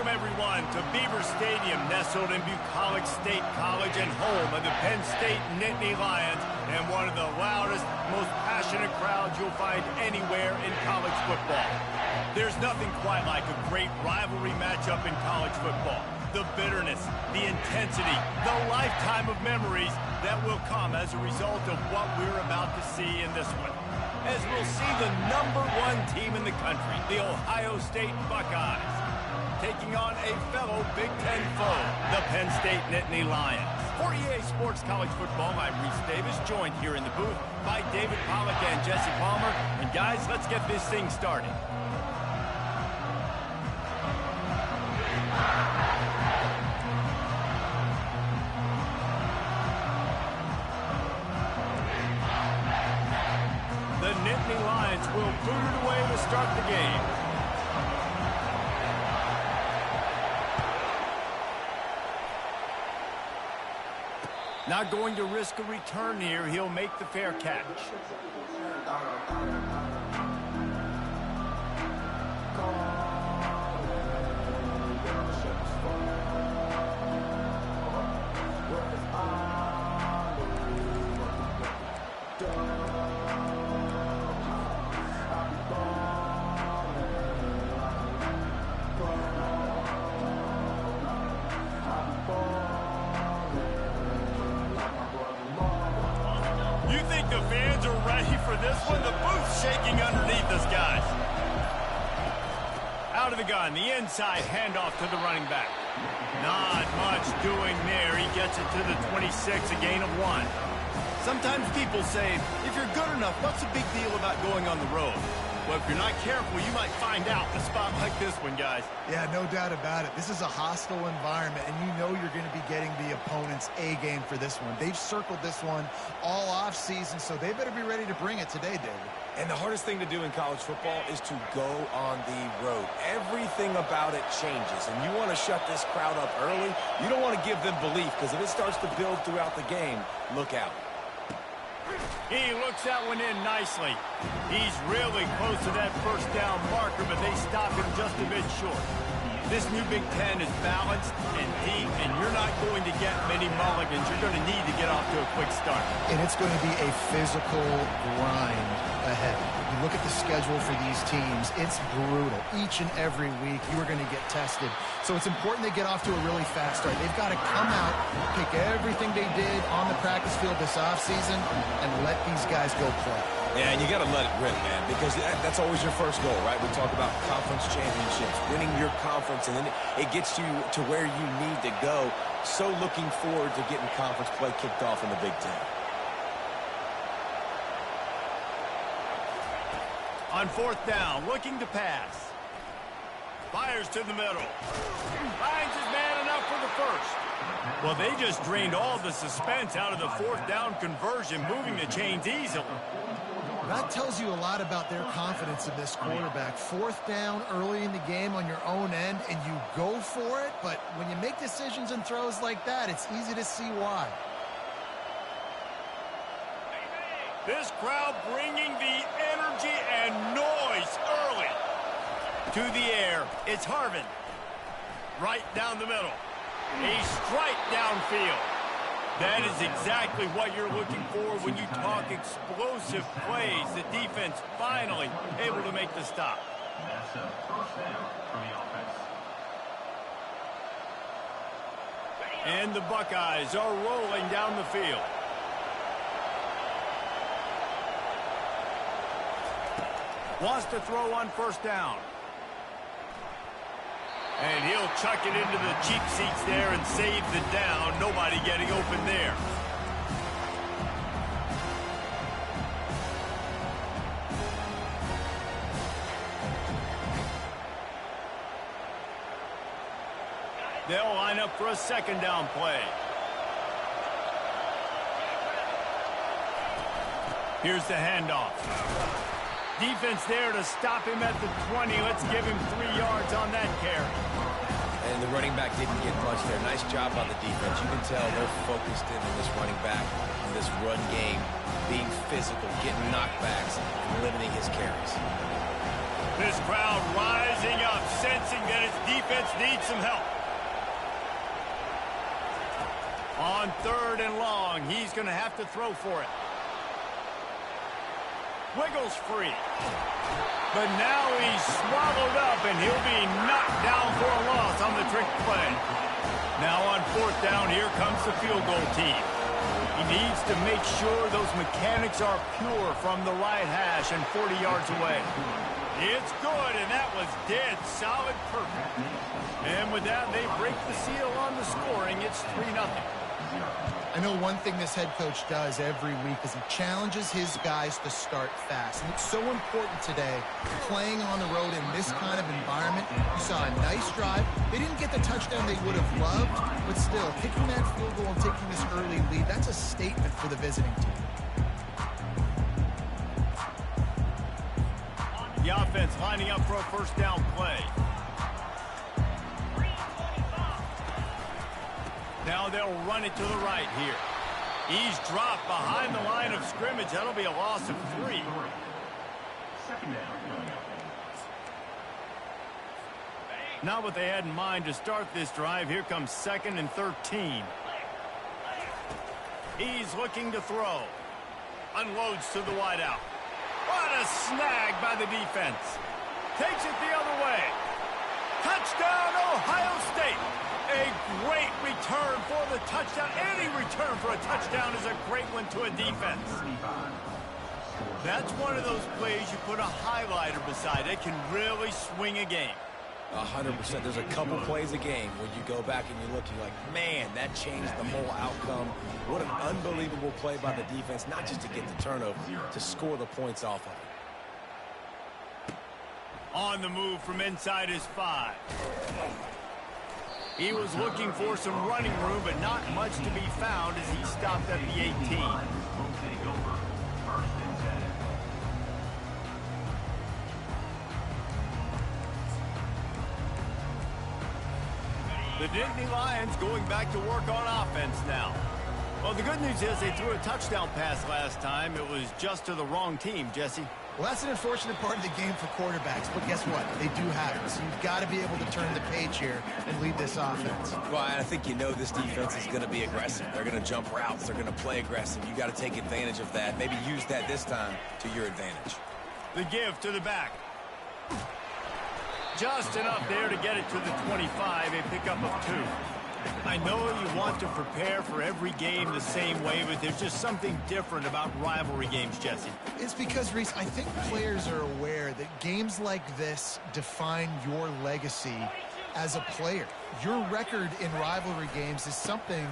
Welcome, everyone, to Beaver Stadium, nestled in Bucolic State College and home of the Penn State Nittany Lions, and one of the loudest, most passionate crowds you'll find anywhere in college football. There's nothing quite like a great rivalry matchup in college football. The bitterness, the intensity, the lifetime of memories that will come as a result of what we're about to see in this one. As we'll see the #1 team in the country, the Ohio State Buckeyes, taking on a fellow Big Ten foe, the Penn State Nittany Lions. For EA Sports College Football, I'm Reese Davis, joined here in the booth by David Pollack and Jesse Palmer. And guys, let's get this thing started. The Nittany Lions will boot it away to start the game. Not going to risk a return here. He'll make the fair catch. You think the fans are ready for this one? The booth's shaking underneath us, guys. Out of the gun, the inside handoff to the running back. Not much doing there. He gets it to the 26, a gain of 1. Sometimes people say, if you're good enough, what's the big deal about going on the road? Well, if you're not careful, you might find out a spot like this one, guys. Yeah, no doubt about it. This is a hostile environment, and you know you're going to be getting the opponent's A game for this one. They've circled this one all off season, so they better be ready to bring it today, David. And the hardest thing to do in college football is to go on the road. Everything about it changes, and you want to shut this crowd up early. You don't want to give them belief, because if it starts to build throughout the game, look out. He looks that one in nicely. He's really close to that first down marker, but they stop him just a bit short. This new Big Ten is balanced and deep, and you're not going to get many mulligans. You're going to need to get off to a quick start. And it's going to be a physical grind ahead. You look at the schedule for these teams, it's brutal. Each and every week, you are going to get tested. So it's important they get off to a really fast start. They've got to come out, pick everything they did on the practice field this offseason, and let these guys go play. Yeah, and you got to let it rip, man, because that's always your first goal, right? We talk about conference championships, winning your conference, and then it gets you to where you need to go. So looking forward to getting conference play kicked off in the Big Ten. On 4th down, looking to pass. Fires to the middle. Finds his man enough for the first. Well, they just drained all the suspense out of the 4th down conversion, moving the chains easily. That tells you a lot about their confidence in this quarterback. 4th down early in the game on your own end, and you go for it, but when you make decisions and throws like that, it's easy to see why. This crowd bringing the energy and noise early. To the air, it's Harvin. Right down the middle. A strike downfield. That is exactly what you're looking for when you talk explosive plays. The defense finally able to make the stop. That's a first down for the offense. And the Buckeyes are rolling down the field. Wants to throw on 1st down. And he'll chuck it into the cheap seats there and save the down. Nobody getting open there. They'll line up for a 2nd down play. Here's the handoff. Defense there to stop him at the 20. Let's give him 3 yards on that carry. And the running back didn't get much there. Nice job on the defense. You can tell they're focused in on this running back, on this run game, being physical, getting knockbacks, and limiting his carries. This crowd rising up, sensing that its defense needs some help. On 3rd and long, he's going to have to throw for it. Wiggles free. But now he's swallowed up, and he'll be knocked down for a loss on the trick play. Now on 4th down, here comes the field goal team. He needs to make sure those mechanics are pure from the right hash and 40 yards away. It's good, and that was dead solid perfect. And with that, they break the seal on the scoring. It's 3-0. I know one thing this head coach does every week is he challenges his guys to start fast. And it's so important today, playing on the road in this kind of environment. You saw a nice drive. They didn't get the touchdown they would have loved, but still, kicking that field goal and taking this early lead, that's a statement for the visiting team. The offense lining up for a first down play. Now they'll run it to the right here. He's dropped behind the line of scrimmage. That'll be a loss of 3. Not what they had in mind to start this drive. Here comes 2nd and 13. He's looking to throw. Unloads to the wideout. What a snag by the defense. Takes it the other way. Touchdown, Ohio State. A great return for the touchdown. Any return for a touchdown is a great one to a defense. That's one of those plays you put a highlighter beside. It can really swing a game. 100%. There's a couple plays a game where you go back and you look, you're like, man, that changed the whole outcome. What an unbelievable play by the defense, not just to get the turnover, to score the points off of it. On the move from inside his 5. He was looking for some running room, but not much to be found as he stopped at the 18. The Nittany Lions going back to work on offense now. Well, the good news is they threw a touchdown pass last time. It was just to the wrong team, Jesse. Well, that's an unfortunate part of the game for quarterbacks, but guess what? They do have it, so you've got to be able to turn the page here and lead this offense. Well, I think you know this defense is going to be aggressive. They're going to jump routes. They're going to play aggressive. You got to take advantage of that. Maybe use that this time to your advantage. The give to the back. Just enough there to get it to the 25, a pickup of 2. I know you want to prepare for every game the same way, but there's just something different about rivalry games, Jesse. It's because, Reese, I think players are aware that games like this define your legacy as a player. Your record in rivalry games is something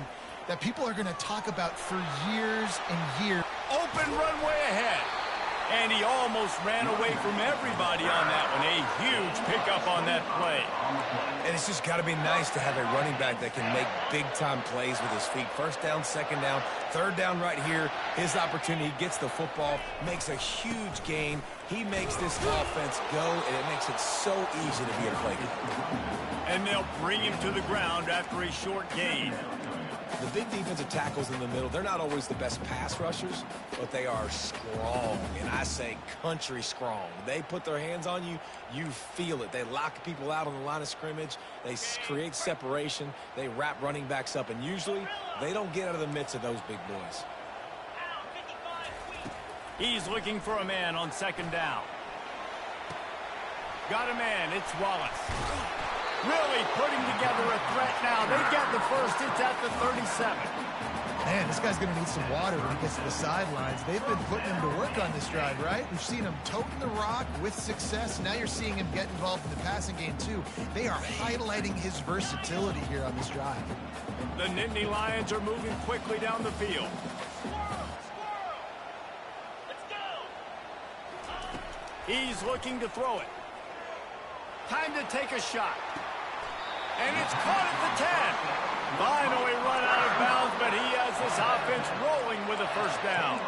that people are going to talk about for years and years. Open runway ahead. And he almost ran away from everybody on that one. A huge pickup on that play. And it's just got to be nice to have a running back that can make big-time plays with his feet. First down, 2nd down, 3rd down right here. His opportunity, gets the football, makes a huge gain. He makes this offense go, and it makes it so easy to be a play. And they'll bring him to the ground after a short gain. The big defensive tackles in the middle, they're not always the best pass rushers, but they are strong, and I say country strong. They put their hands on you, you feel it. They lock people out on the line of scrimmage. They create separation. They wrap running backs up, and usually they don't get out of the midst of those big boys. He's looking for a man on 2nd down. Got a man. It's Wallace. Really putting together a threat now. They get the first. It's at the 37. Man, this guy's going to need some water when he gets to the sidelines. They've been putting him to work on this drive, right? We've seen him toting the rock with success. Now you're seeing him get involved in the passing game, too. They are highlighting his versatility here on this drive. The Nittany Lions are moving quickly down the field. Let's go. He's looking to throw it. Time to take a shot. And it's caught at the 10. Finally run out of bounds, but he has this offense rolling with a first down.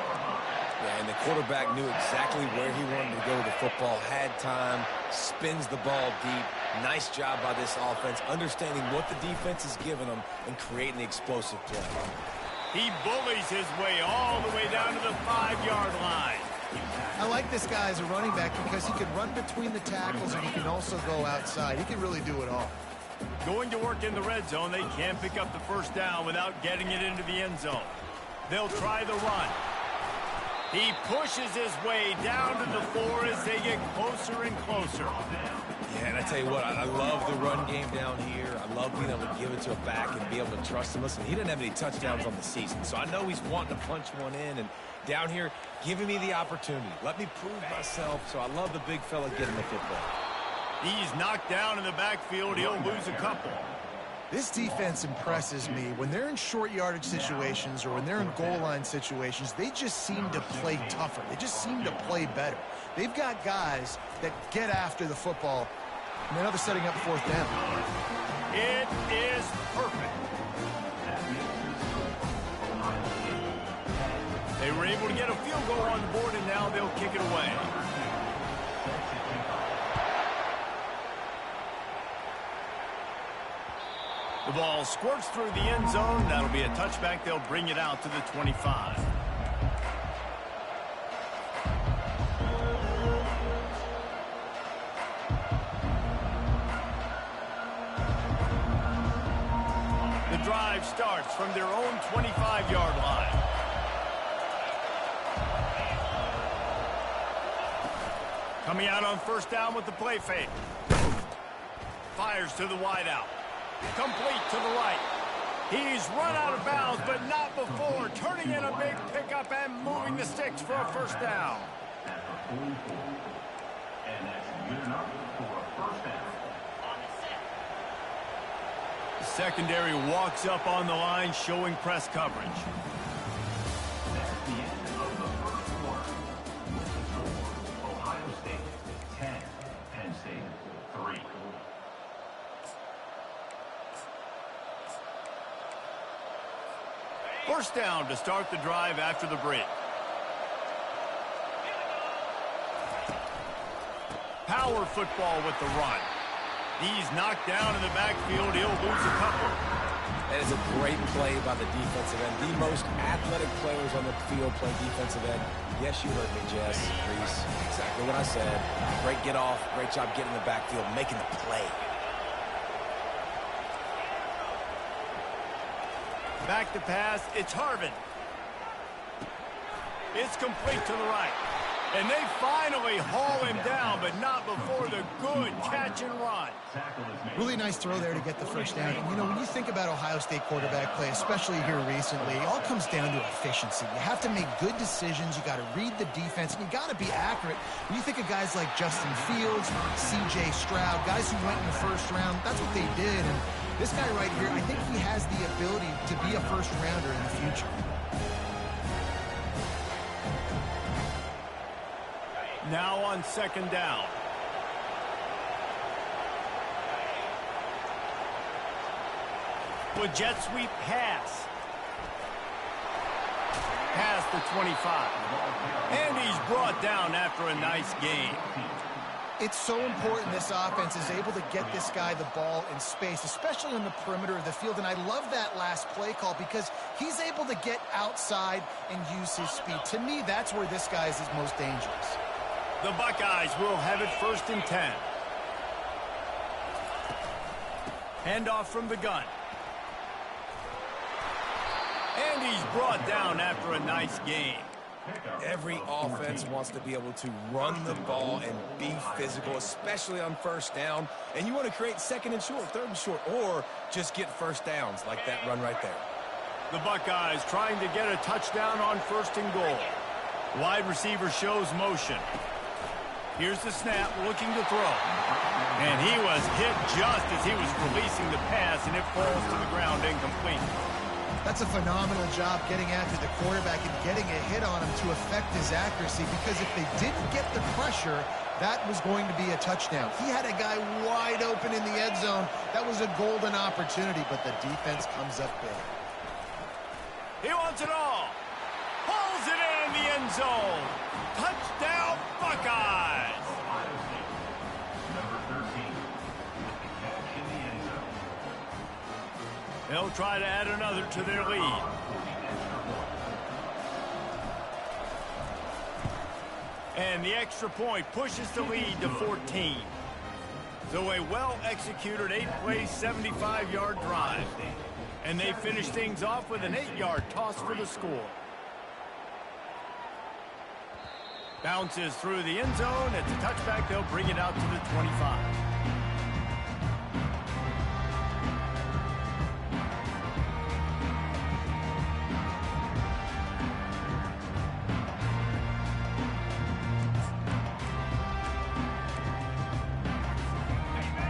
Yeah, and the quarterback knew exactly where he wanted to go with the football, had time, spins the ball deep. Nice job by this offense, understanding what the defense is giving them and creating the explosive play. He bullies his way all the way down to the 5-yard line. I like this guy as a running back because he can run between the tackles and he can also go outside. He can really do it all. Going to work in the red zone, they can't pick up the first down without getting it into the end zone. They'll try the run. He pushes his way down to the floor as they get closer and closer. Yeah, and I tell you what, I love the run game down here. I love being able to give it to a back and be able to trust him. Listen, he didn't have any touchdowns on the season, so I know he's wanting to punch one in. And down here, giving me the opportunity. Let me prove myself, so I love the big fella getting the football. He's knocked down in the backfield. He'll lose a couple. This defense impresses me. When they're in short yardage situations or when they're in goal line situations, they just seem to play tougher. They just seem to play better. They've got guys that get after the football. And now they're setting up fourth down. It is perfect. They were able to get a field goal on the board, and now they'll kick it away. The ball squirts through the end zone. That'll be a touchback. They'll bring it out to the 25. The drive starts from their own 25-yard line. Coming out on first down with the play fake. Fires to the wideout. Complete to the right. He's run out of bounds, but not before turning in a big pickup and moving the sticks for a first down. And that's good enough for a first down. The secondary walks up on the line, showing press coverage. That's the end of the first quarter. With the score, Ohio State 10, Penn State 3. First down to start the drive after the break. Power football with the run. He's knocked down in the backfield. He'll lose a couple. That is a great play by the defensive end. The most athletic players on the field play defensive end. Yes, you heard me, Jess, Reese. Exactly what I said. Great get off. Great job getting in the backfield, making the play. Back to pass. It's Harvin. It's complete to the right. And they finally haul him down, but not before the good catch and run. Really nice throw there to get the first down. And, you know, when you think about Ohio State quarterback play, especially here recently, it all comes down to efficiency. You have to make good decisions. You got to read the defense, and you got to be accurate. When you think of guys like Justin Fields, C.J. Stroud, guys who went in the first round, that's what they did. And this guy right here, I think he has the ability to be a first-rounder in the future. Now on second down. With jet sweep pass. Past the 25. And he's brought down after a nice gain. It's so important this offense is able to get this guy the ball in space, especially on the perimeter of the field. And I love that last play call because he's able to get outside and use his speed. To me, that's where this guy is his most dangerous. The Buckeyes will have it 1st and 10. Handoff from the gun. And he's brought down after a nice gain. Every offense wants to be able to run the ball and be physical, especially on first down. And you want to create second and short, third and short, or just get first downs like that run right there. The Buckeyes trying to get a touchdown on 1st and goal. Wide receiver shows motion. Here's the snap, looking to throw. And he was hit just as he was releasing the pass, and it falls to the ground incomplete. That's a phenomenal job getting after the quarterback and getting a hit on him to affect his accuracy, because if they didn't get the pressure, that was going to be a touchdown. He had a guy wide open in the end zone. That was a golden opportunity, but the defense comes up big. He wants it all. Pulls it in the end zone. Touchdown, Buckeyes. Ohio State, number 13, with the catch in the end zone. They'll try to add another to their lead. And the extra point pushes the lead to 14. So a well-executed 8-play, 75-yard drive. And they finish things off with an 8-yard toss for the score. Bounces through the end zone. It's a touchback. They'll bring it out to the 25.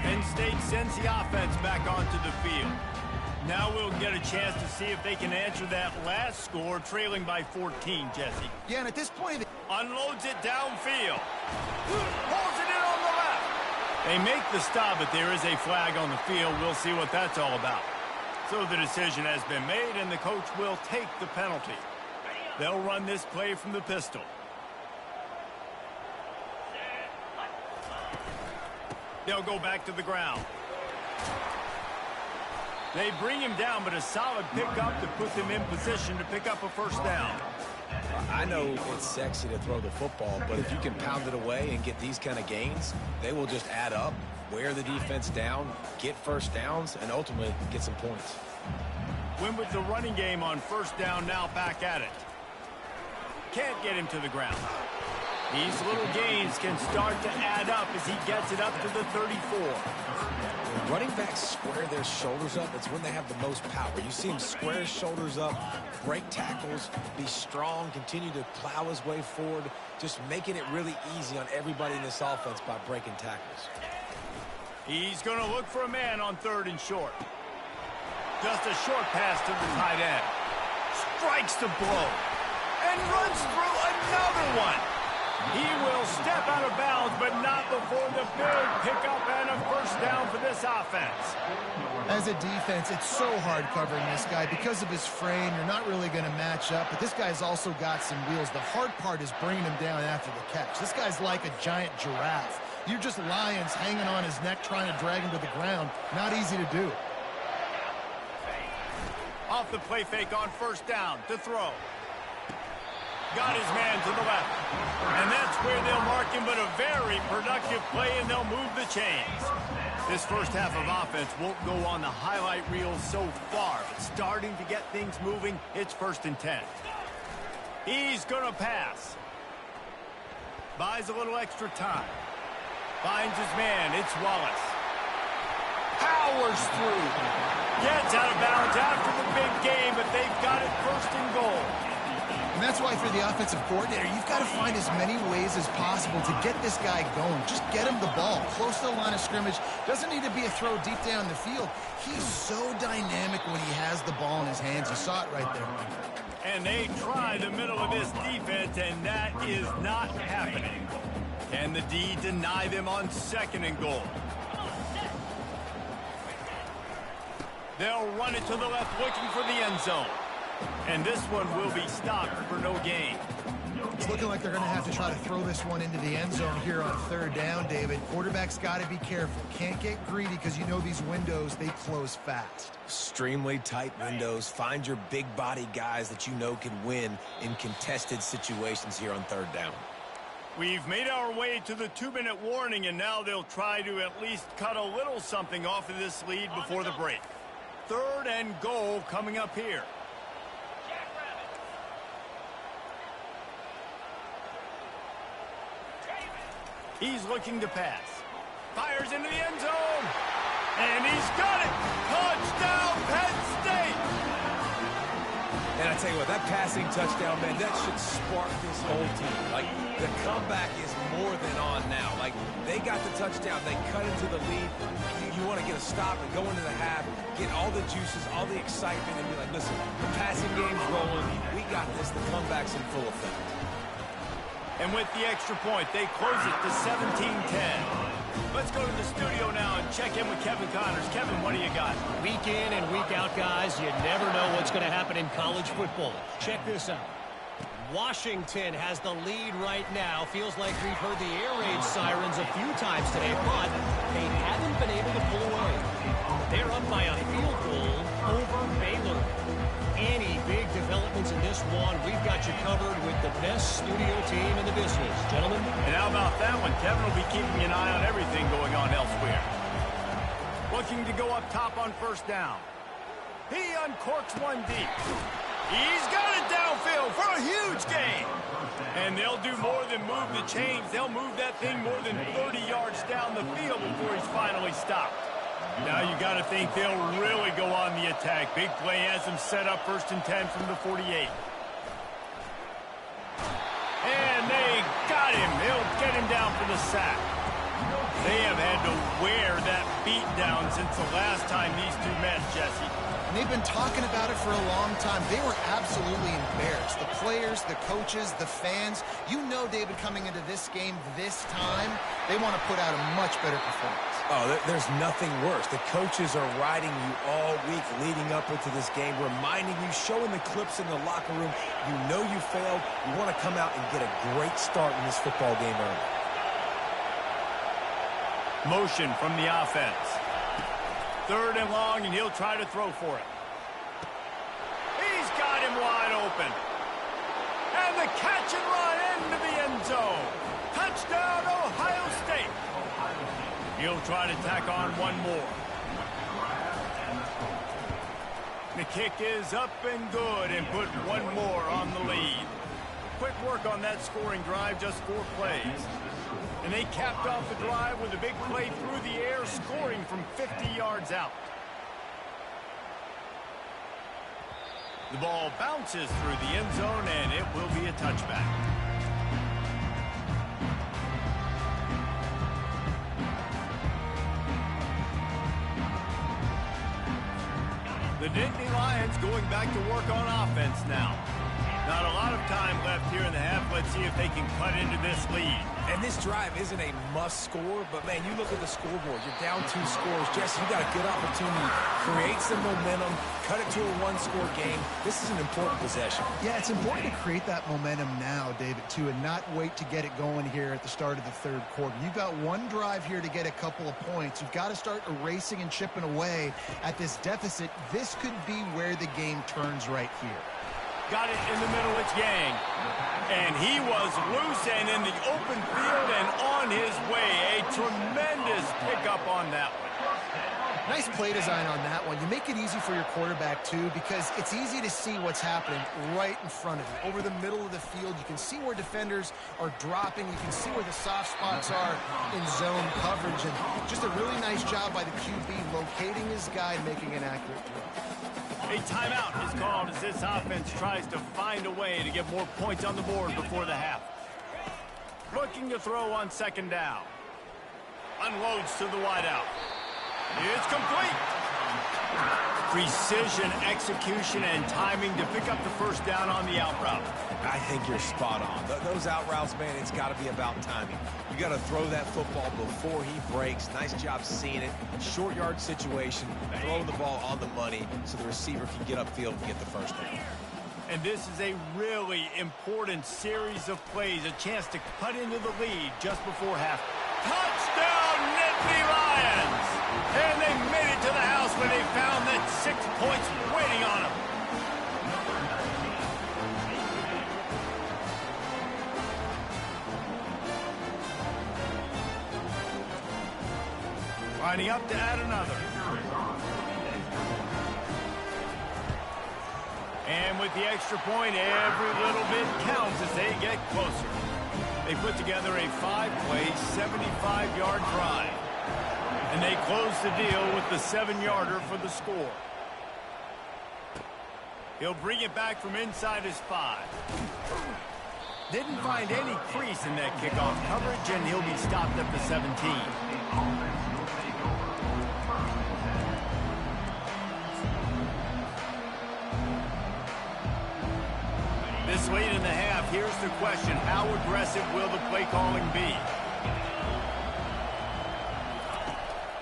Penn State sends the offense back onto the field. Now we'll get a chance to see if they can answer that last score, trailing by 14, Jesse. Yeah, and at this point, Unloads it downfield. Pulls it in on the left. They make the stop, but there is a flag on the field. We'll see what that's all about. So the decision has been made, and the coach will take the penalty. They'll run this play from the pistol. They'll go back to the ground. They bring him down, but a solid pickup to put them in position to pick up a first down. I know it's sexy to throw the football, but if you can pound it away and get these kind of gains, they will just add up, wear the defense down, get first downs, and ultimately get some points. Win with the running game on first down, now back at it. Can't get him to the ground. These little gains can start to add up as he gets it up to the 34. When running backs square their shoulders up, it's when they have the most power. You see him square his shoulders up, break tackles, be strong, continue to plow his way forward, just making it really easy on everybody in this offense by breaking tackles. He's going to look for a man on 3rd and short. Just a short pass to the tight end. Strikes the blow and runs through another one. He will step out of bounds, but not before the big pickup and a first down for this offense. as a defense, it's so hard covering this guy. Because of his frame, you're not really going to match up, but this guy's also got some wheels. The hard part is bringing him down after the catch. This guy's like a giant giraffe. You're just lions hanging on his neck trying to drag him to the ground. Not easy to do. Off the play fake on first down to throw. Got his man to the left. And that's where they'll mark him, but a very productive play, and they'll move the chains. This first half of offense won't go on the highlight reel so far, but starting to get things moving. It's 1st and 10. He's going to pass. Buys a little extra time. Finds his man. It's Wallace. Powers through. Gets out of bounds after the big game, but they've got it 1st and goal. And that's why for the offensive coordinator, you've got to find as many ways as possible to get this guy going. Just get him the ball close to the line of scrimmage. Doesn't need to be a throw deep down the field. He's so dynamic when he has the ball in his hands. You saw it right there. And they try the middle of this defense, and that is not happening. Can the D deny them on 2nd and goal? They'll run it to the left, looking for the end zone. And this one will be stopped for no gain. It's looking like they're going to have to try to throw this one into the end zone here on 3rd down, David. Quarterback's got to be careful. Can't get greedy because you know these windows, they close fast. Extremely tight windows. Find your big body guys that you know can win in contested situations here on 3rd down. We've made our way to the 2-minute warning, and now they'll try to at least cut a little something off of this lead before the break. 3rd and goal coming up here. He's looking to pass. Fires into the end zone. And he's got it. Touchdown, Penn State. And I tell you what, that passing touchdown, man, that should spark this whole team. Like, the comeback is more than on now. Like, they got the touchdown. They cut into the lead. You want to get a stop and go into the half, get all the juices, all the excitement, and be like, listen, the passing game's rolling. We got this. The comeback's in full effect. And with the extra point, they close it to 17-10. Let's go to the studio now and check in with Kevin Connors. Kevin, what do you got? Week in and week out, guys, you never know what's going to happen in college football. Check this out. Washington has the lead right now. Feels like we've heard the air raid sirens a few times today, but they haven't been able to pull away. They're up by a field goal over Baylor. Any big developments in this one, we've got you covered with the best studio team in the business. Gentlemen. And how about that one? Kevin will be keeping an eye on everything going on elsewhere. Looking to go up top on first down. He uncorks one deep. He's got it downfield for a huge gain. And they'll do more than move the chains. They'll move that thing more than 30 yards down the field before he's finally stopped. Now you got to think they'll really go on the attack. Big play has them set up 1st and 10 from the 48. And they got him. They'll get him down for the sack. They have had to wear that beat down since the last time these two met, Jesse. And they've been talking about it for a long time. They were absolutely embarrassed. The players, the coaches, the fans. You know, David, coming into this game this time, they want to put out a much better performance. Oh, there's nothing worse. The coaches are riding you all week leading up into this game, reminding you, showing the clips in the locker room. You know you failed. You want to come out and get a great start in this football game early. Motion from the offense. 3rd and long, and he'll try to throw for it. He's got him wide open. And the catch and run into the end zone. Touchdown, Ohio State. He'll try to tack on one more. The kick is up and good and put one more on the lead. Quick work on that scoring drive, just 4 plays. And they capped off the drive with a big play through the air, scoring from 50 yards out. The ball bounces through the end zone, and it will be a touchback. The Nittany Lions going back to work on offense now. Not a lot of time left here in the half. Let's see if they can cut into this lead. And this drive isn't a must score, but, man, you look at the scoreboard. You're down 2 scores. Jesse, you got a good opportunity. Create some momentum. Cut it to a 1-score game. This is an important possession. Yeah, it's important to create that momentum now, David, too, and not wait to get it going here at the start of the 3rd quarter. You've got one drive here to get a couple of points. You've got to start erasing and chipping away at this deficit. This could be where the game turns right here. Got it in the middle, it's Yang. And he was loose and in the open field and on his way. A tremendous pickup on that one. Nice play design on that one. You make it easy for your quarterback, too, because it's easy to see what's happening right in front of you. Over the middle of the field, you can see where defenders are dropping. You can see where the soft spots are in zone coverage. And just a really nice job by the QB locating his guy and making an accurate throw. A timeout is called as this offense tries to find a way to get more points on the board before the half. Looking to throw on 2nd down. Unloads to the wideout. It's complete. Precision, execution, and timing to pick up the 1st down on the out route. I think you're spot on. Those out routes, man, it's got to be about timing. You got to throw that football before he breaks. Nice job seeing it. Short yard situation, throwing the ball on the money so the receiver can get upfield and get the 1st down. And this is a really important series of plays, a chance to cut into the lead just before half. Touchdown, Nittany Lions! And they made it to the house when they found that 6 points waiting on them. Lining up to add another. And with the extra point, every little bit counts as they get closer. They put together a 5-play, 75-yard drive. And they close the deal with the 7-yarder for the score. He'll bring it back from inside his 5. Didn't find any crease in that kickoff coverage, and he'll be stopped at the 17. This late in the half, here's the question. How aggressive will the play calling be?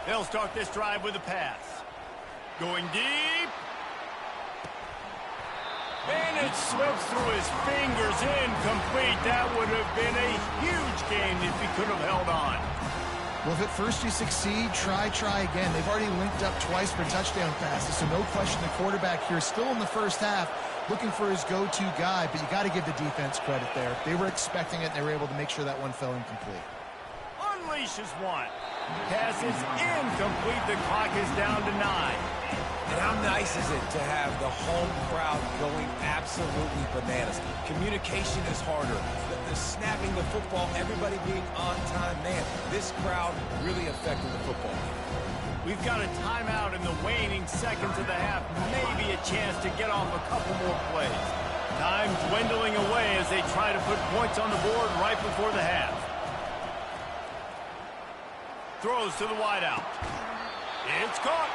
They'll start this drive with a pass. Going deep. And it slips through his fingers, incomplete. That would have been a huge gain if he could have held on. Well, if at first you succeed, try again. They've already linked up twice for touchdown passes, so no question the quarterback here still in the first half looking for his go-to guy, but you got to give the defense credit there. They were expecting it, and they were able to make sure that one fell incomplete. Unleashes one. Pass is incomplete. The clock is down to 9. And how nice is it to have the home crowd going absolutely bananas? Communication is harder. The snapping the football, everybody being on time. Man, this crowd really affecting the football. We've got a timeout in the waning seconds of the half. Maybe a chance to get off a couple more plays. Time dwindling away as they try to put points on the board right before the half. Throws to the wideout. It's caught.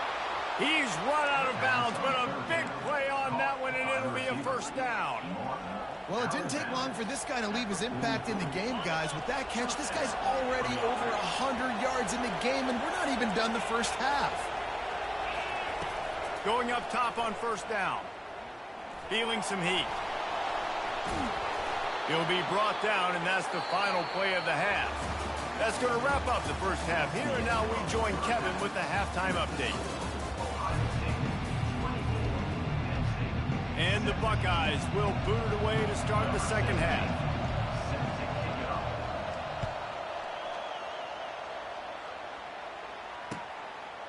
He's run out of bounds, but a big play on that one, and it'll be a first down. Well, it didn't take long for this guy to leave his impact in the game, guys. With that catch, this guy's already over 100 yards in the game, and we're not even done the first half. Going up top on first down. Feeling some heat. He'll be brought down, and that's the final play of the half. That's going to wrap up the first half. Here and now we join Kevin with the halftime update. And the Buckeyes will boot it away to start the second half.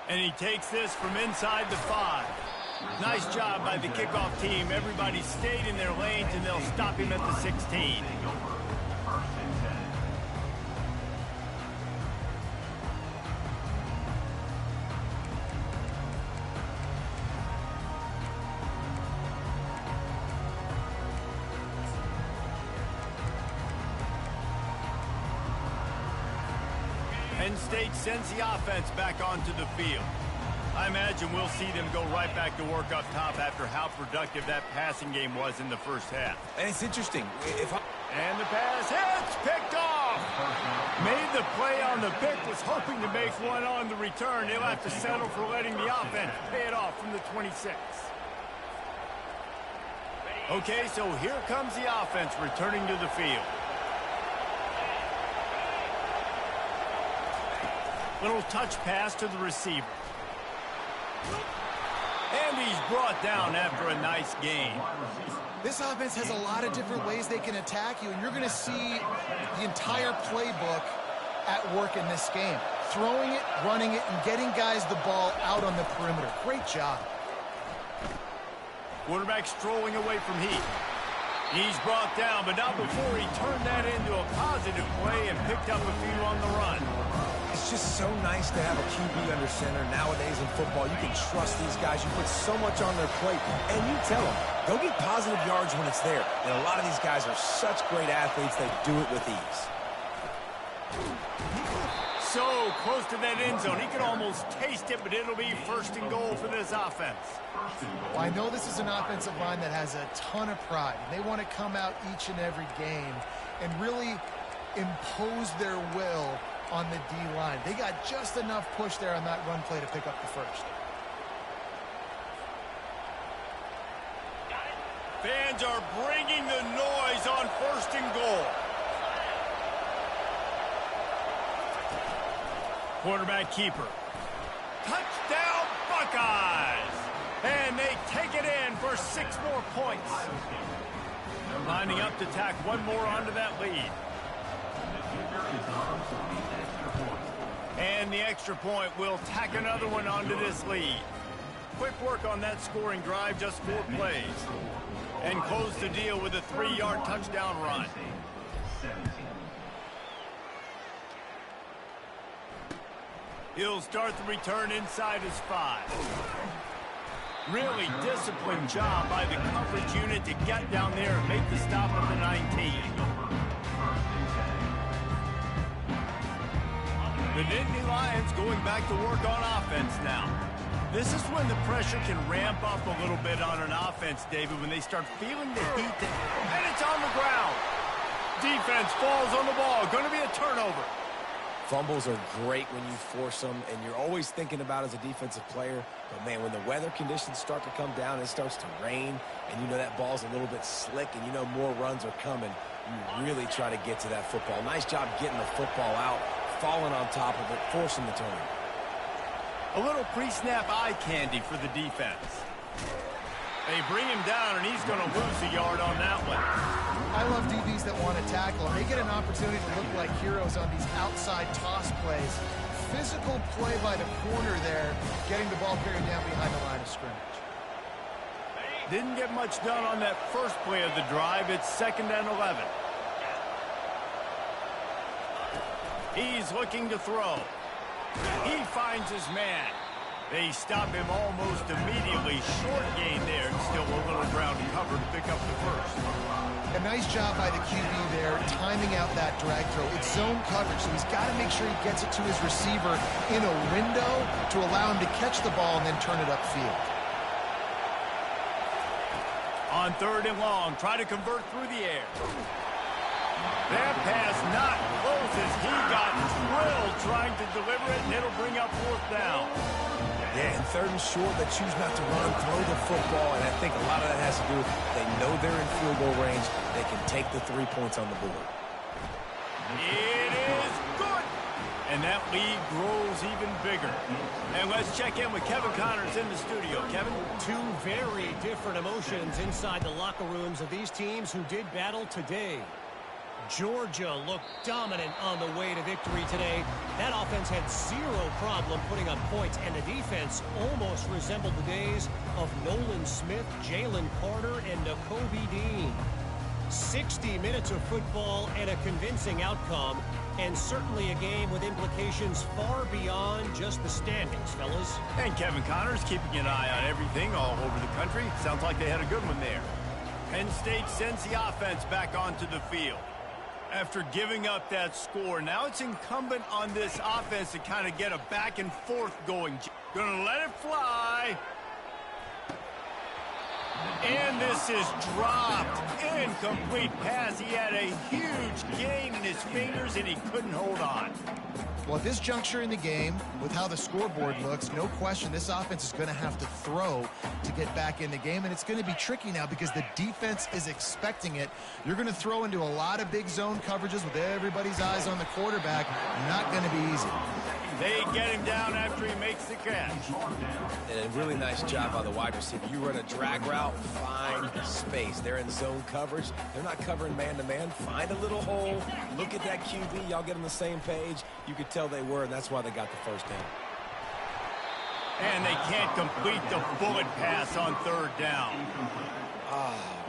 And he takes this from inside the 5. Nice job by the kickoff team. Everybody stayed in their lanes, and they'll stop him at the 16. Penn State sends the offense back onto the field. I imagine we'll see them go right back to work up top after how productive that passing game was in the first half. And it's interesting. And the pass hits, picked off. Made the play on the pick, was hoping to make one on the return. They'll have to settle for letting the offense pay it off from the 26. Okay, so here comes the offense returning to the field. Little touch pass to the receiver. And he's brought down after a nice gain. This offense has a lot of different ways they can attack you, and you're going to see the entire playbook at work in this game. Throwing it, running it, and getting guys the ball out on the perimeter. Great job. Quarterback strolling away from heat. He's brought down, but not before he turned that into a positive play and picked up a few on the run. It's just so nice to have a QB under center. Nowadays in football, you can trust these guys. You put so much on their plate, and you tell them, go get positive yards when it's there. And a lot of these guys are such great athletes, they do it with ease. So close to that end zone. He could almost taste it, but it'll be first and goal for this offense. Well, I know this is an offensive line that has a ton of pride. They want to come out each and every game and really impose their will on the D-line. They got just enough push there on that run play to pick up the first. Fans are bringing the noise on first and goal. Quarterback keeper. Touchdown Buckeyes! And they take it in for 6 more points. Lining up to tack one more onto that lead. And the extra point will tack another one onto this lead. Quick work on that scoring drive, just 4 plays. And close the deal with a 3-yard touchdown run. He'll start the return inside his 5. Really disciplined job by the coverage unit to get down there and make the stop at the 19. The Nittany Lions going back to work on offense now. This is when the pressure can ramp up a little bit on an offense, David, when they start feeling the heat. And it's on the ground. Defense falls on the ball. Going to be a turnover. Fumbles are great when you force them, and you're always thinking about as a defensive player. But, man, when the weather conditions start to come down, it starts to rain, and you know that ball's a little bit slick, and you know more runs are coming, you really try to get to that football. Nice job getting the football out, falling on top of it, forcing the turn. A little pre-snap eye candy for the defense. They bring him down, and he's going to lose a yard on that one. I love DBs that want to tackle, and they get an opportunity to look like heroes on these outside toss plays. Physical play by the corner there, getting the ball carried down behind the line of scrimmage. Didn't get much done on that first play of the drive. It's 2nd and 11. He's looking to throw. He finds his man. They stop him almost immediately. Short gain there. Still a little ground to cover to pick up the first. A nice job by the QB there, timing out that drag throw. It's zone coverage, so he's got to make sure he gets it to his receiver in a window to allow him to catch the ball and then turn it upfield. On 3rd and long, try to convert through the air. That pass not close as he got drilled trying to deliver it, and it'll bring up 4th down. Yeah, and 3rd and short, they choose not to run, throw the football, and I think a lot of that has to do with they know they're in field goal range. They can take the 3 points on the board. It is good! And that lead grows even bigger. And let's check in with Kevin Connors in the studio. Kevin? Two very different emotions inside the locker rooms of these teams who did battle today. Georgia looked dominant on the way to victory today. That offense had zero problem putting up points, and the defense almost resembled the days of Nolan Smith, Jalen Carter, and Nakobe Dean. 60 minutes of football and a convincing outcome, and certainly a game with implications far beyond just the standings, fellas. And Kevin Connors keeping an eye on everything all over the country. Sounds like they had a good one there. Penn State sends the offense back onto the field. After giving up that score, now it's incumbent on this offense to kind of get a back and forth going. Gonna let it fly. And this is dropped. Incomplete pass. He had a huge gain in his fingers, and he couldn't hold on. Well, at this juncture in the game, with how the scoreboard looks, no question this offense is going to have to throw to get back in the game, and it's going to be tricky now because the defense is expecting it. You're going to throw into a lot of big zone coverages with everybody's eyes on the quarterback. Not going to be easy. They get him down after he makes the catch. And a really nice job by the wide receiver. You run a drag route, find space. They're in zone coverage. They're not covering man-to-man. Find a little hole. Look at that QB. Y'all get on the same page. You could tell they were, and that's why they got the first down. And they can't complete the bullet pass on 3rd down.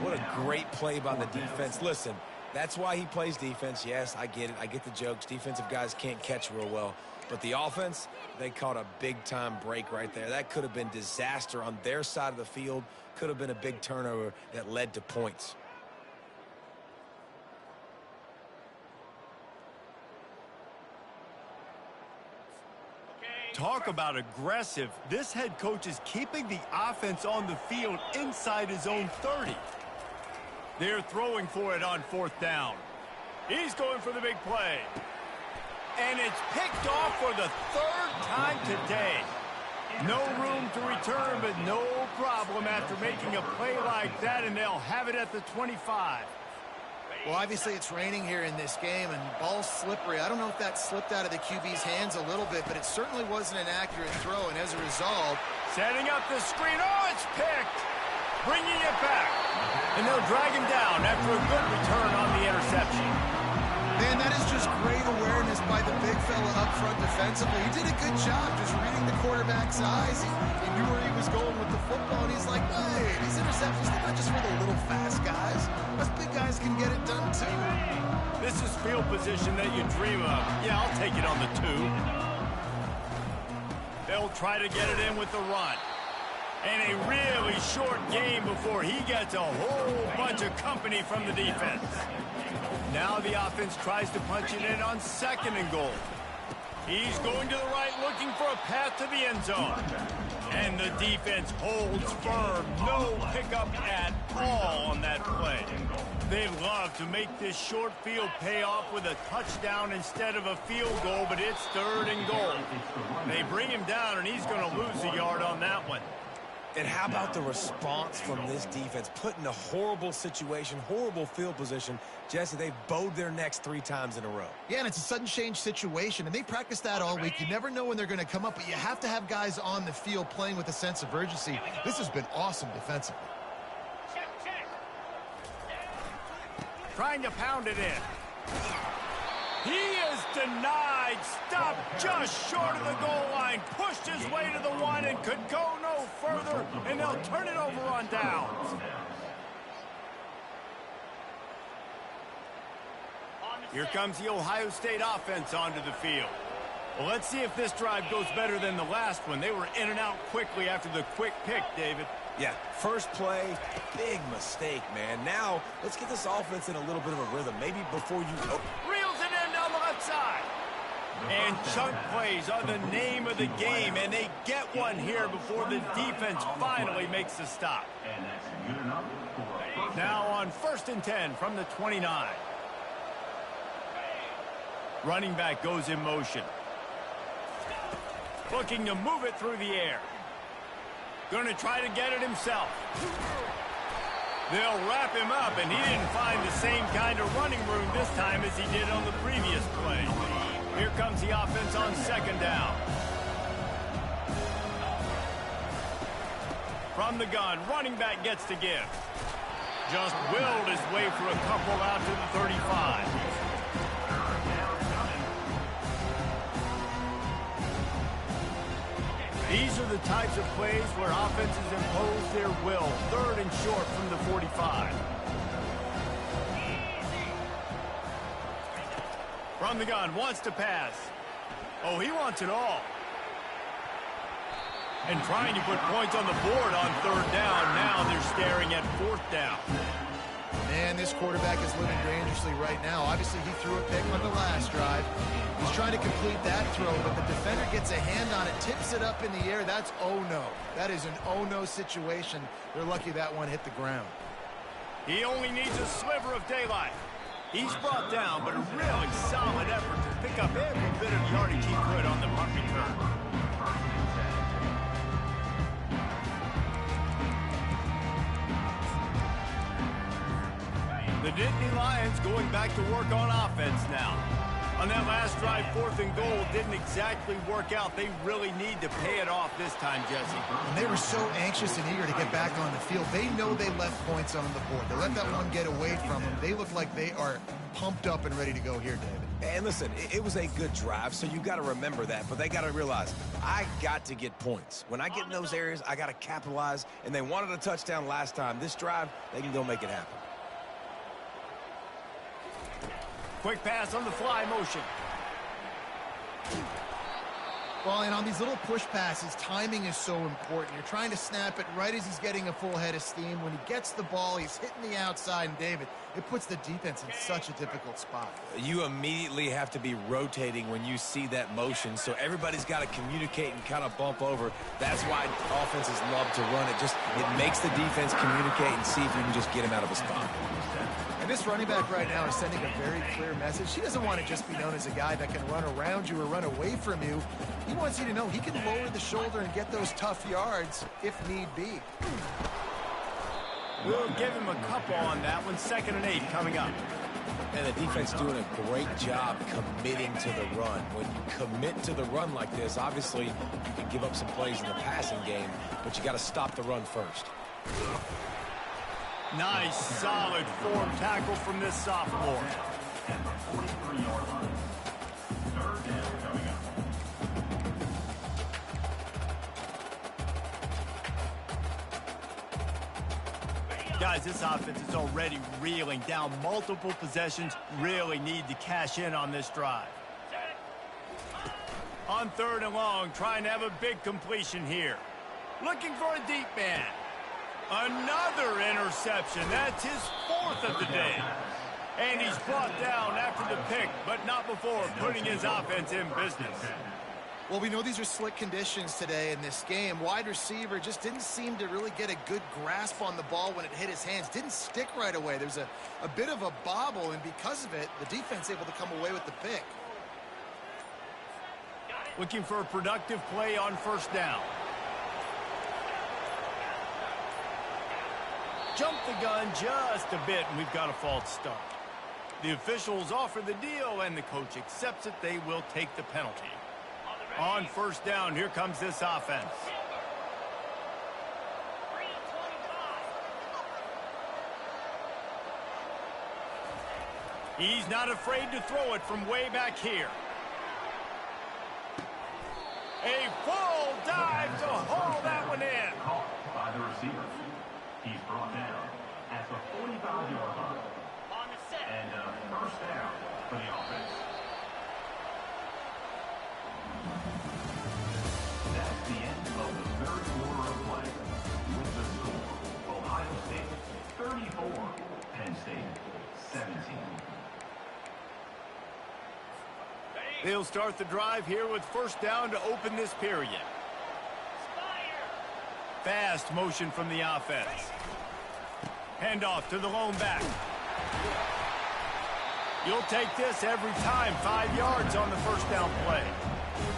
What a great play by the defense. Listen, that's why he plays defense. Yes, I get it. I get the jokes. Defensive guys can't catch real well. But the offense, they caught a big-time break right there. That could have been disaster on their side of the field. Could have been a big turnover that led to points. Talk about aggressive. This head coach is keeping the offense on the field inside his own 30. They're throwing for it on 4th down. He's going for the big play. And it's picked off for the 3rd time today. No room to return, but no problem after making a play like that, and they'll have it at the 25. Well, obviously it's raining here in this game, and ball's slippery. I don't know if that slipped out of the QB's hands a little bit, but it certainly wasn't an accurate throw, and as a result... Setting up the screen. Oh, it's picked. Bringing it back. And they'll drag him down after a good return on the interception. Man, that is just great awareness by the big fella up front defensively. He did a good job just reading the quarterback's eyes. He knew where he was going with the football, and he's like, hey, these interceptions, they're not just for the little fast guys. Us big guys can get it done, too. This is field position that you dream of. Yeah, I'll take it on the 2. They'll try to get it in with the run. And a really short game before he gets a whole bunch of company from the defense. Now the offense tries to punch it in on 2nd and goal. He's going to the right, looking for a path to the end zone. And the defense holds firm. No pickup at all on that play. They'd love to make this short field pay off with a touchdown instead of a field goal, but it's 3rd and goal. They bring him down, and he's going to lose a yard on that one. And how about the response from this defense? Put in a horrible situation, horrible field position. Jesse, they've bowed their necks 3 times in a row. Yeah, and it's a sudden change situation, and they practice that all week. You never know when they're going to come up, but you have to have guys on the field playing with a sense of urgency. This has been awesome defensively. Trying to pound it in. He is denied. Stopped just short of the goal line. Pushed his way to the 1 and could go no further. And they'll turn it over on downs. Here comes the Ohio State offense onto the field. Well, let's see if this drive goes better than the last one. They were in and out quickly after the quick pick, David. Yeah, first play, big mistake, man. Now, let's get this offense in a little bit of a rhythm. Maybe before you... Reels it in down the left side. And chunk plays are the name of the game, and they get one here before the defense finally makes the stop. Now on 1st and 10 from the 29. Running back goes in motion. Looking to move it through the air. Going to try to get it himself. They'll wrap him up, and he didn't find the same kind of running room this time as he did on the previous play. Here comes the offense on 2nd down. From the gun, running back gets to give. Just willed his way for a couple out to the 35. These are the types of plays where offenses impose their will. 3rd and short from the 45. From the gun, wants to pass. Oh, he wants it all. And trying to put points on the board on 3rd down. Now they're staring at 4th down. Man, this quarterback is living dangerously right now. Obviously, he threw a pick on the last drive. He's trying to complete that throw, but the defender gets a hand on it, tips it up in the air. That's oh-no. That is an oh-no situation. They're lucky that one hit the ground. He only needs a sliver of daylight. He's brought down, but a really solid effort to pick up every bit of yardage he could on the punt return. The Nittany Lions going back to work on offense now. On that last drive, 4th and goal didn't exactly work out. They really need to pay it off this time, Jesse. And they were so anxious and eager to get back on the field. They know they left points on the board. They let that one get away from them. They look like they are pumped up and ready to go here, David. And listen, it was a good drive, so you got to remember that. But they got to realize, I got to get points. When I get in those areas, I got to capitalize. And they wanted a touchdown last time. This drive, they can go make it happen. Quick pass on the fly motion. Well, and on these little push passes, timing is so important. You're trying to snap it right as he's getting a full head of steam. When he gets the ball, he's hitting the outside, and David, it puts the defense in such a difficult spot. You immediately have to be rotating when you see that motion, so everybody's got to communicate and kind of bump over. That's why offenses love to run it. It makes the defense communicate and see if you can just get him out of a spot. And this running back right now is sending a very clear message. He doesn't want to just be known as a guy that can run around you or run away from you. He wants you to know he can lower the shoulder and get those tough yards if need be. We'll give him a couple on that one. 2nd and 8 coming up. And the defense doing a great job committing to the run. When you commit to the run like this, obviously you can give up some plays in the passing game, but you got to stop the run first. Nice, solid form tackle from this sophomore. And the 43-yard line. 3rd down coming up. Guys, this offense is already reeling down multiple possessions. Really need to cash in on this drive. On 3rd and long, trying to have a big completion here. Looking for a deep man. Another interception. That's his 4th of the day. And he's brought down after the pick, but not before putting his offense in business. Well, we know these are slick conditions today in this game. Wide receiver just didn't seem to really get a good grasp on the ball when it hit his hands. Didn't stick right away. There's a bit of a bobble, and because of it, the defense able to come away with the pick. Looking for a productive play on first down. Jump the gun just a bit, and we've got a false start. The officials offer the deal, and the coach accepts it. They will take the penalty. On first down, here comes this offense. He's not afraid to throw it from way back here. A full dive to haul that one in. Caught by the receiver. He's brought down at the 45-yard line. And first down for the offense. That's the end of the third quarter of play. With the score, Ohio State 34, Penn State 17. They'll start the drive here with first down to open this period. Fast motion from the offense. Handoff to the lone back. You'll take this every time. 5 yards on the first down play.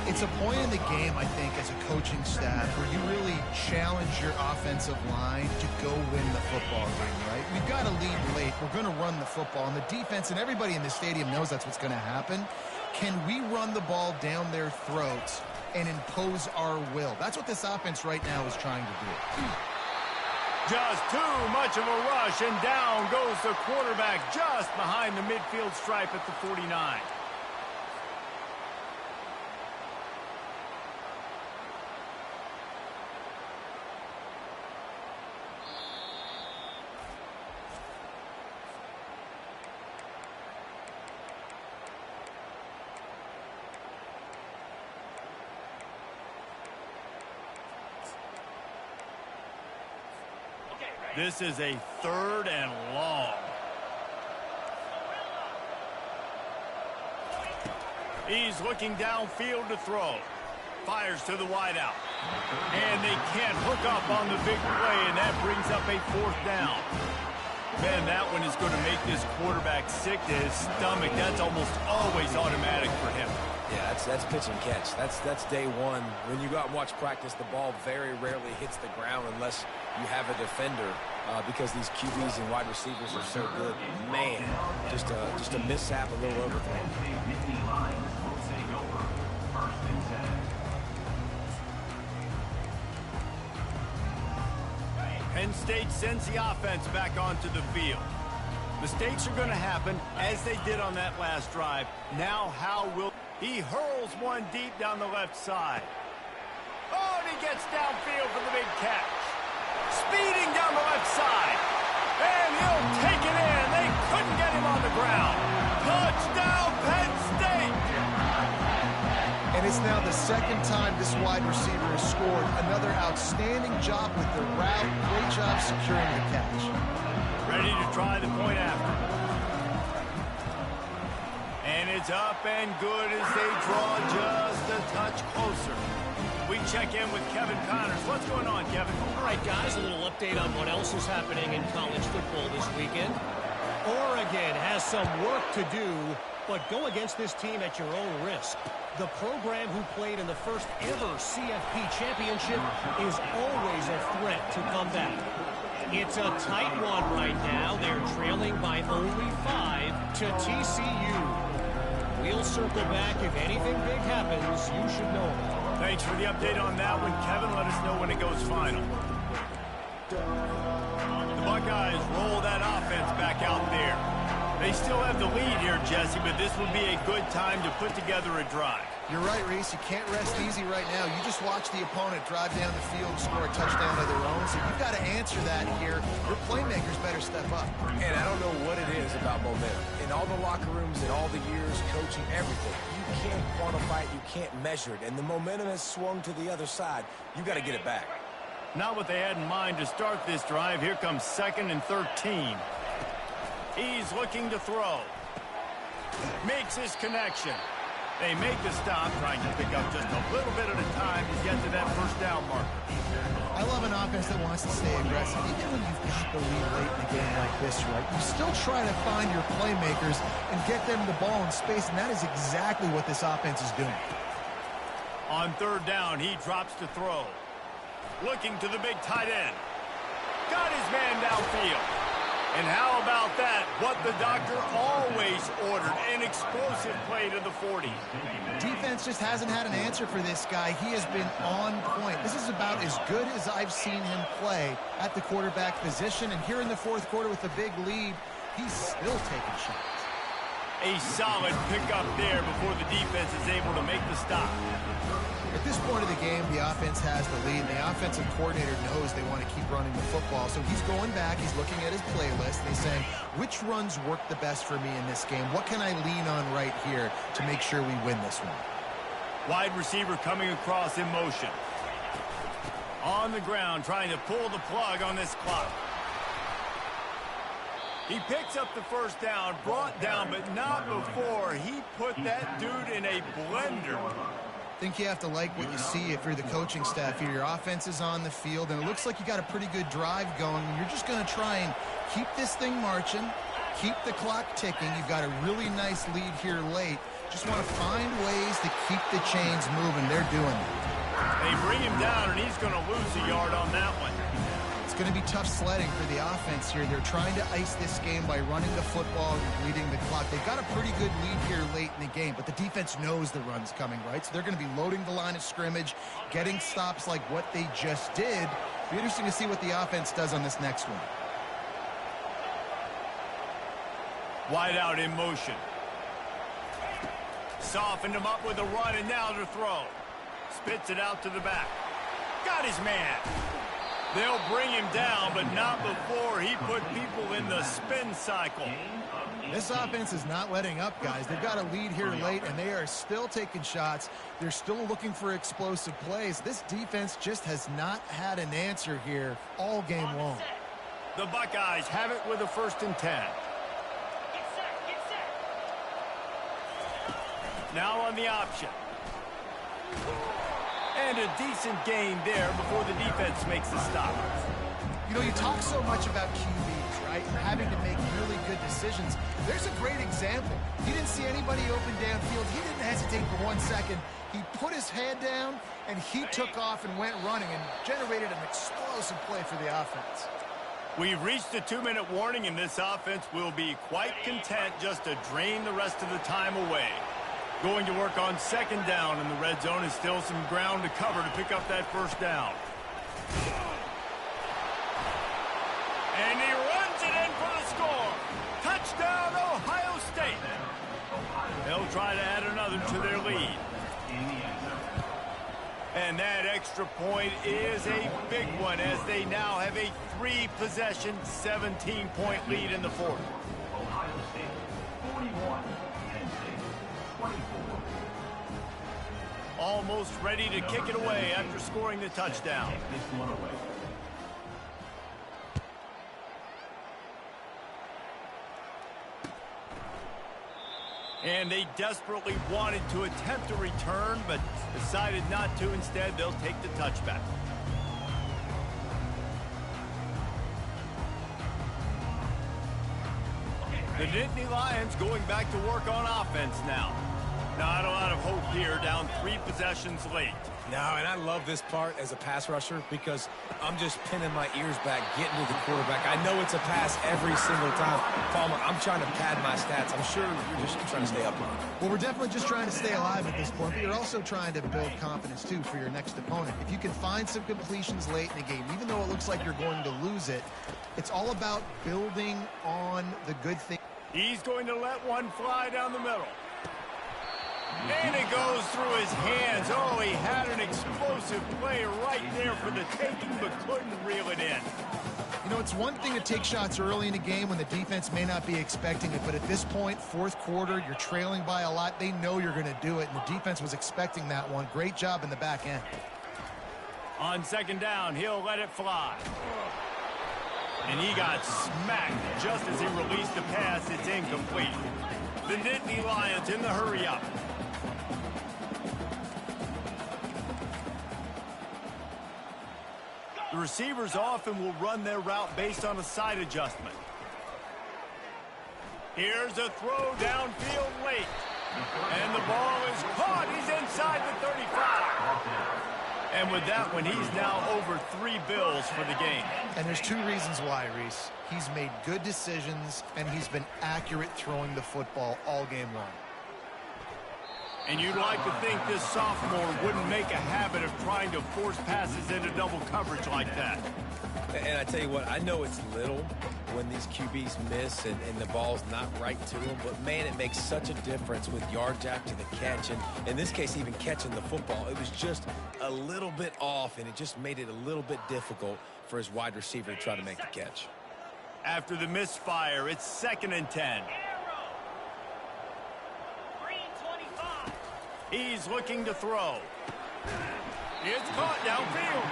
It's a point in the game, I think, as a coaching staff where you really challenge your offensive line to go win the football game, right? We've got to lead late. We're going to run the football. And the defense and everybody in the stadium knows that's what's going to happen. Can we run the ball down their throats and impose our will? That's what this offense right now is trying to do. Just too much of a rush, and down goes the quarterback just behind the midfield stripe at the 49. This is a 3rd and long. He's looking downfield to throw. Fires to the wideout. And they can't hook up on the big play, and that brings up a 4th down. Man, that one is going to make this quarterback sick to his stomach. That's almost always automatic for him. Yeah, that's pitch and catch. That's day one. When you go out and watch practice, the ball very rarely hits the ground unless you have a defender because these QBs and wide receivers are so good. Man, just a mishap, a little overthrow. Penn State sends the offense back onto the field. Mistakes are going to happen as they did on that last drive. Now how will... He hurls one deep down the left side. Oh, and he gets downfield for the big catch. Speeding down the left side. And he'll take it in. They couldn't get him on the ground. Touchdown, Penn State! And it's now the 2nd time this wide receiver has scored. Another outstanding job with the route. Great job securing the catch. Ready to try the point after. And it's up and good as they draw just a touch closer. We check in with Kevin Connors. What's going on, Kevin? All right, guys, a little update on what else is happening in college football this weekend. Oregon has some work to do, but go against this team at your own risk. The program who played in the first ever CFP championship is always a threat to come back. It's a tight one right now. They're trailing by only 5 to TCU. We'll circle back. If anything big happens, you should know it. Thanks for the update on that one, Kevin. Let us know when it goes final. The Buckeyes roll that offense back out there. They still have the lead here, Jesse, but this would be a good time to put together a drive. You're right, Reese. You can't rest easy right now. You just watch the opponent drive down the field and score a touchdown of their own. So you've got to answer that here. Your playmakers better step up. And I don't know what it is about momentum. In all the locker rooms, in all the years, coaching, everything, you can't quantify it, you can't measure it. And the momentum has swung to the other side. You got to get it back. Not what they had in mind to start this drive. Here comes 2nd and 13. He's looking to throw. Makes his connection. They make the stop, trying to pick up just a little bit at a time to get to that first down marker. I love an offense that wants to stay aggressive. Even when you've got the lead late in a game like this, right, you still try to find your playmakers and get them the ball in space, and that is exactly what this offense is doing. On third down, he drops to throw. Looking to the big tight end. Got his man downfield. And how about that? What the doctor always ordered, an explosive play to the 40. Defense just hasn't had an answer for this guy. He has been on point. This is about as good as I've seen him play at the quarterback position. And here in the fourth quarter with a big lead, he's still taking shots. A solid pickup there before the defense is able to make the stop. At this point of the game, the offense has the lead, and the offensive coordinator knows they want to keep running the football. So he's going back, he's looking at his playlist, and he's saying, which runs work the best for me in this game? What can I lean on right here to make sure we win this one? Wide receiver coming across in motion. On the ground, trying to pull the plug on this clock. He picks up the first down, brought down, but not before he put that dude in a blender. I think you have to like what you see if you're the coaching staff here. Your offense is on the field, and it looks like you got a pretty good drive going. You're just going to try and keep this thing marching, keep the clock ticking. You've got a really nice lead here late. Just want to find ways to keep the chains moving. They're doing it. They bring him down, and he's going to lose a yard on that one. It's going to be tough sledding for the offense here. They're trying to ice this game by running the football and leading the clock. They've got a pretty good lead here late in the game, but the defense knows the run's coming, right? So they're going to be loading the line of scrimmage, getting stops like what they just did. It'll be interesting to see what the offense does on this next one. Wide out in motion. Softened him up with a run, and now to throw. Spits it out to the back. Got his man. They'll bring him down, but not before he put people in the spin cycle. This offense is not letting up, guys. They've got a lead here late, and they are still taking shots. They're still looking for explosive plays. This defense just has not had an answer here all game long. The Buckeyes have it with a 1st and 10. Now on the option. And a decent gain there before the defense makes the stop. You know, you talk so much about QBs, right, and having to make really good decisions. There's a great example. He didn't see anybody open downfield. He didn't hesitate for 1 second. He put his head down, and he took off and went running and generated an explosive play for the offense. We've reached the 2-minute warning, and this offense will be quite content just to drain the rest of the time away. Going to work on 2nd down in the red zone, is still some ground to cover to pick up that 1st down. And he runs it in for the score. Touchdown, Ohio State. They'll try to add another to their lead. And that extra point is a big one as they now have a 3-possession, 17-point lead in the 4th. Ohio State 41, Penn State 24. Almost ready to kick it away after scoring the touchdown. Take this one away. And they desperately wanted to attempt a return, but decided not to. Instead, they'll take the touchback. The Nittany Lions going back to work on offense now. Not a lot of hope here, down 3 possessions late. No, and I love this part as a pass rusher because I'm just pinning my ears back, getting to the quarterback. I know it's a pass every single time. Palmer, I'm trying to pad my stats. I'm sure you're just trying to stay up on it. Well, we're definitely just trying to stay alive at this point, but you're also trying to build confidence, too, for your next opponent. If you can find some completions late in the game, even though it looks like you're going to lose it, it's all about building on the good thing. He's going to let one fly down the middle. And it goes through his hands. Oh, he had an explosive play right there for the taking, but couldn't reel it in. You know, it's one thing to take shots early in a game when the defense may not be expecting it, but at this point, 4th quarter, you're trailing by a lot. They know you're going to do it, and the defense was expecting that one. Great job in the back end. On 2nd down, he'll let it fly. And he got smacked just as he released the pass. It's incomplete. The Nittany Lions in the hurry up. The receivers often will run their route based on a side adjustment. Here's a throw downfield late. And the ball is caught. He's inside the 35. And with that one, he's now over 3 bills for the game. And there's 2 reasons why, Reese. He's made good decisions, and he's been accurate throwing the football all game long. And you'd like to think this sophomore wouldn't make a habit of trying to force passes into double coverage like that. And I tell you what, I know it's little when these QBs miss and the ball's not right to them, but man, it makes such a difference with yards after the catch, and in this case, even catching the football. It was just a little bit off, and it just made it a little bit difficult for his wide receiver to try to make the catch. After the misfire, it's 2nd and 10. He's looking to throw. It's caught downfield.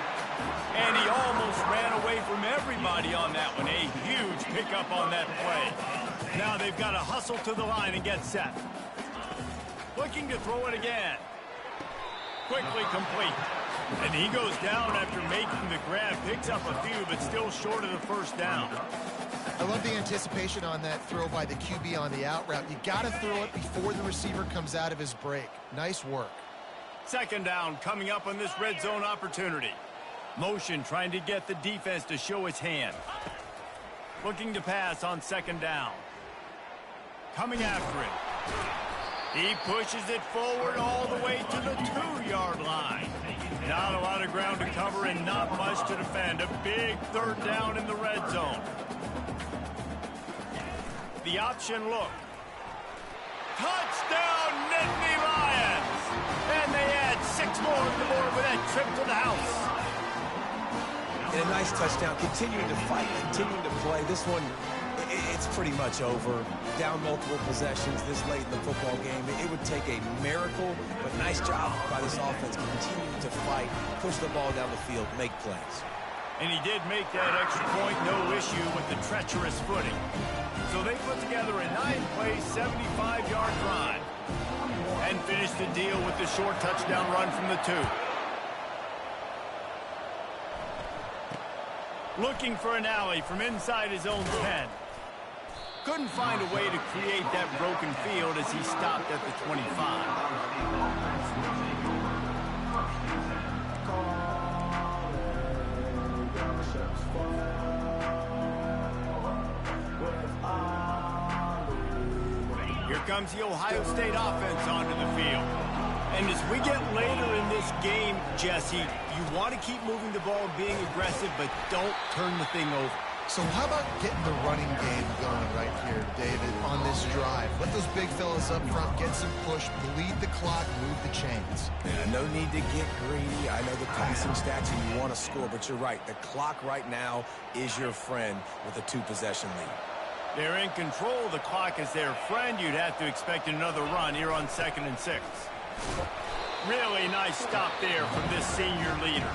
And he almost ran away from everybody on that one. A huge pickup on that play. Now they've got to hustle to the line and get set. Looking to throw it again. Quickly complete. And he goes down after making the grab. Picks up a few, but still short of the first down. I love the anticipation on that throw by the QB on the out route. You got to throw it before the receiver comes out of his break. Nice work. 2nd down coming up on this red zone opportunity. Motion trying to get the defense to show its hand. Looking to pass on 2nd down. Coming after it. He pushes it forward all the way to the 2-yard line. Not a lot of ground to cover and not much to defend. A big 3rd down in the red zone. The option look. Touchdown, Nittany Lions! And they add 6 more to the board with that trip to the house. And a nice touchdown. Continuing to fight, continuing to play. This one, it's pretty much over. Down multiple possessions this late in the football game. It would take a miracle, but nice job by this offense continuing to fight, push the ball down the field, make plays. And he did make that extra point, no issue with the treacherous footing. So they put together a 9-play, 75-yard drive and finished the deal with the short touchdown run from the 2. Looking for an alley from inside his own 10. Couldn't find a way to create that broken field as he stopped at the 25. Here comes the Ohio State offense onto the field. And as we get later in this game, Jesse, you want to keep moving the ball, being aggressive, but don't turn the thing over. So how about getting the running game going right here, David, on this drive? Let those big fellas up front get some push, bleed the clock, move the chains. Yeah, no need to get greedy. I know the passing stats and you want to score, but you're right. The clock right now is your friend with a 2-possession lead. They're in control. The clock is their friend. You'd have to expect another run here on 2nd and 6. Really nice stop there from this senior leader.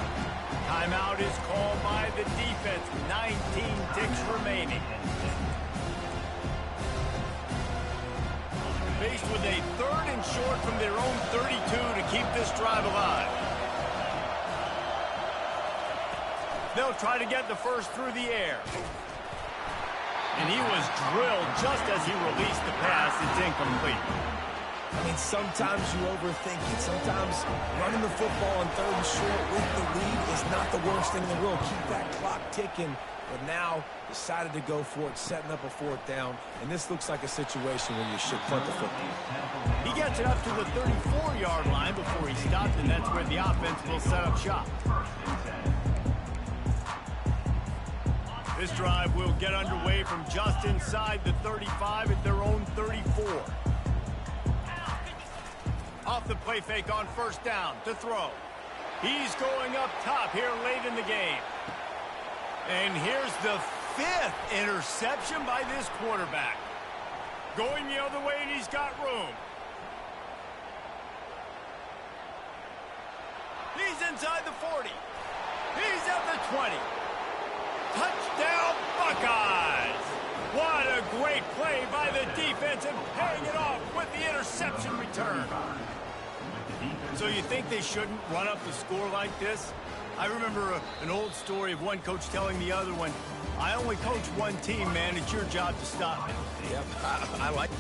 Timeout is called by the defense. 19 ticks remaining. Faced with a 3rd and short from their own 32 to keep this drive alive. They'll try to get the first through the air. And he was drilled just as he released the pass. It's incomplete. I mean, sometimes you overthink it. Sometimes running the football on 3rd and short with the lead is not the worst thing in the world. Keep that clock ticking. But now decided to go for it, setting up a 4th down. And this looks like a situation where you should punt the football. He gets it up to the 34-yard line before he stopped, and that's where the offense will set up shop. This drive will get underway from just inside the 35 at their own 34. Off the play fake on 1st down to throw. He's going up top here late in the game. And here's the 5th interception by this quarterback. Going the other way, and he's got room. He's inside the 40. He's at the 20. Touchdown, Buckeyes! What a great play by the defense and paying it off with the interception return. So you think they shouldn't run up the score like this? I remember an old story of one coach telling the other one, I only coach one team, man. It's your job to stop me. Yep, I like